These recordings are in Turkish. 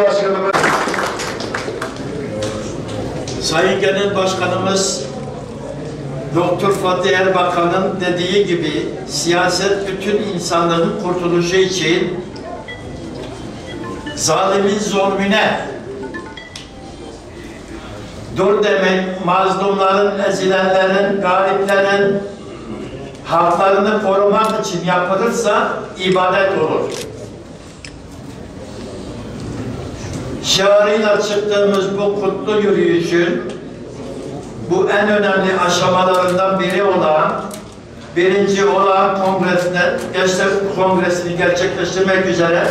Cumhurbaşkanımız. Sayın Genel Başkanımız Doktor Fatih Erbakan'ın dediği gibi siyaset bütün insanların kurtuluşu için zalimin zulmüne dur demek, mazlumların, ezilenlerin, gariplerin haklarını korumak için yapılırsa ibadet olur. Şiarıyla çıktığımız bu kutlu yürüyüşün bu en önemli aşamalarından biri olan birinci olağan Gençler Kongresi'ni gerçekleştirmek üzere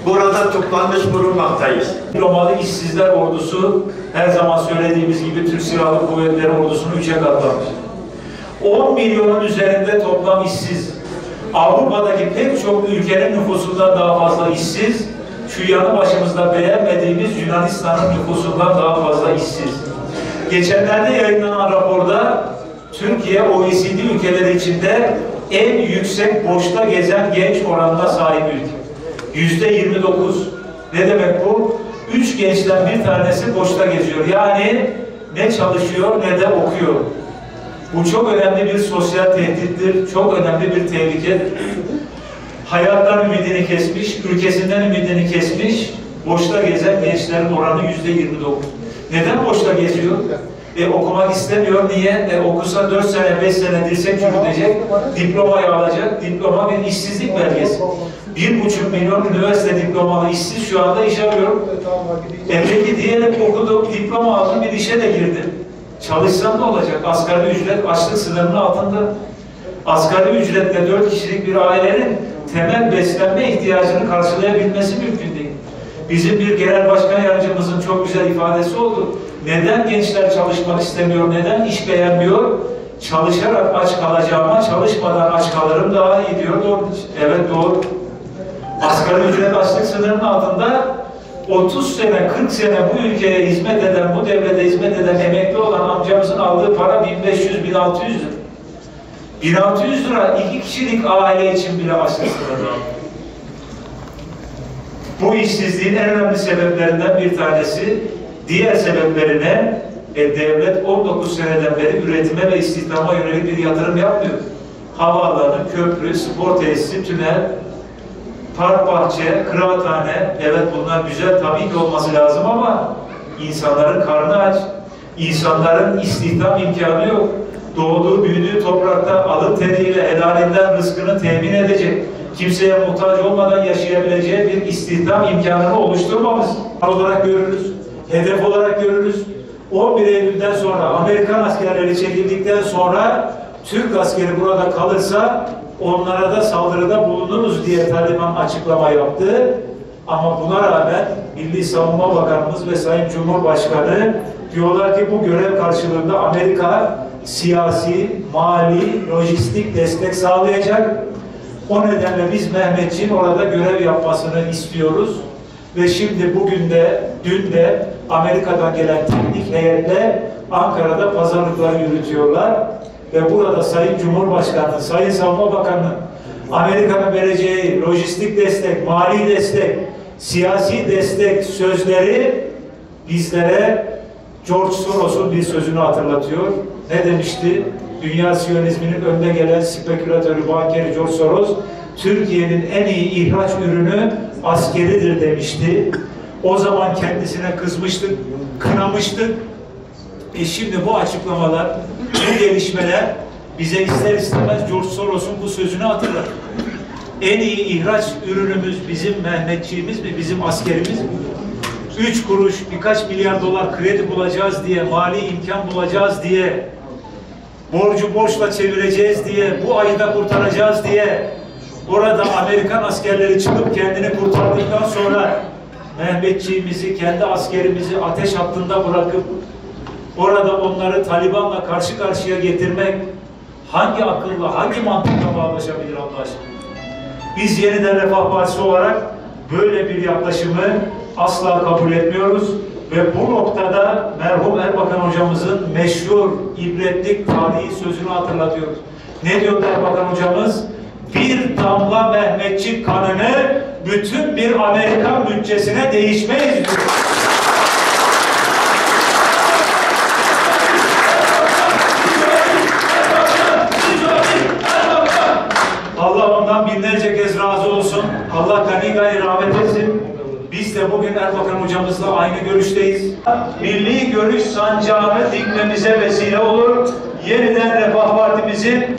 burada toplanmış bulunmaktayız. Diplomalı işsizler ordusu her zaman söylediğimiz gibi Türk Silahlı Kuvvetleri ordusunu 3'e katlamış. 10 milyonun üzerinde toplam işsiz. Avrupa'daki pek çok ülkenin nüfusundan daha fazla işsiz. Şu yanı başımızda beğenmediğimiz Yunanistan'ın nüfusundan daha fazla işsiz. Geçenlerde yayınlanan raporda Türkiye OECD ülkeleri içinde en yüksek boşta gezen genç oranına sahip ülke. %29. Ne demek bu? 3 gençten bir tanesi boşta geziyor. Yani ne çalışıyor ne de okuyor. Bu çok önemli bir sosyal tehdittir, çok önemli bir tehlikedir. Hayattan ümidini kesmiş, ülkesinden ümidini kesmiş, boşta gezen gençlerin oranı %29. Neden boşta geziyor? Okumak istemiyor. Niye? Okusa 4 sene, 5 sene dirsek çürütecek, diplomayı alacak. Diploma bir işsizlik belgesi. 1,5 milyon üniversite diplomalı işsiz şu anda iş arıyor. Peki diyelim okudum, diploma aldım, bir işe de girdim. Çalışsam ne olacak? Asgari ücret açlık sınırının altında. Asgari ücretle 4 kişilik bir ailenin temel beslenme ihtiyacını karşılayabilmesi mümkün değil. Bizim bir genel başkan yardımcımızın çok güzel ifadesi oldu. Neden gençler çalışmak istemiyor, neden iş beğenmiyor? Çalışarak aç kalacağıma çalışmadan aç kalırım daha iyi diyor. Doğru. Evet doğru. Asgari ücret açlık sınırının altında 30 sene, 40 sene bu ülkeye hizmet eden, bu devlete hizmet eden emekli olan amcamızın aldığı para 1500-1600 lira. 1600 lira 2 kişilik aile için bile açlık sınırı. Bu işsizliğin en önemli sebeplerinden bir tanesi, diğer sebeplerine devlet 19 seneden beri üretime ve istihdama yönelik bir yatırım yapmıyor. Havaalanı, köprü, spor tesisi, tünel, park, bahçe, kıraathane, evet bunlar güzel tabii ki olması lazım ama insanların karnı aç, insanların istihdam imkanı yok. Doğduğu, büyüdüğü toprakta alın teriyle helalinden rızkını temin edecek, kimseye muhtaç olmadan yaşayabileceği bir istihdam imkanını oluşturmamız olarak görürüz, hedef olarak görürüz. 11 Eylül'den sonra Amerikan askerleri çekildikten sonra Türk askeri burada kalırsa onlara da saldırıda bulunuruz diye Taliban açıklama yaptı. Ama buna rağmen Milli Savunma Bakanımız ve Sayın Cumhurbaşkanı diyorlar ki bu görev karşılığında Amerika siyasi, mali, lojistik destek sağlayacak. O nedenle biz Mehmetçiğin orada görev yapmasını istiyoruz. Ve şimdi bugün de, dün de Amerika'dan gelen teknik heyetle Ankara'da pazarlıkları yürütüyorlar. Ve burada Sayın Cumhurbaşkanı, Sayın Savunma Bakanı, Amerika'nın vereceği lojistik destek, mali destek, siyasi destek sözleri bizlere George Soros'un bir sözünü hatırlatıyor. Ne demişti? Dünya Siyonizminin önde gelen spekülatörü, bankeri George Soros, Türkiye'nin en iyi ihraç ürünü askeridir demişti. O zaman kendisine kızmıştık, kınamıştık. Şimdi bu açıklamalar, bu gelişmeler bize ister istemez George Soros'un bu sözünü hatırlar. En iyi ihraç ürünümüz bizim Mehmetçiğimiz mi, bizim askerimiz mi? 3 kuruş, birkaç milyar dolar kredi bulacağız diye, mali imkan bulacağız diye, borcu borçla çevireceğiz diye, bu ayı da kurtaracağız diye, orada Amerikan askerleri çıkıp kendini kurtardıktan sonra Mehmetçiğimizi, kendi askerimizi ateş hattında bırakıp orada onları Taliban'la karşı karşıya getirmek hangi akılla, hangi mantıkla bağlaşabilir Allah aşkına? Biz Yeniden Refah Partisi olarak böyle bir yaklaşımı asla kabul etmiyoruz ve bu noktada merhum Erbakan hocamızın meşhur, ibretlik tarihi sözünü hatırlatıyoruz. Ne diyor Erbakan hocamız? Bir damla Mehmetçik kanını bütün bir Amerikan bütçesine değişmeyiz diyor. Allah ondan binlerce kez razı olsun. Allah gani gani rahmet etsin. Biz de bugün Erbakan hocamızla aynı görüşteyiz. Milli görüş sancağını dikmemize vesile olur. Yeniden Refah Partimizin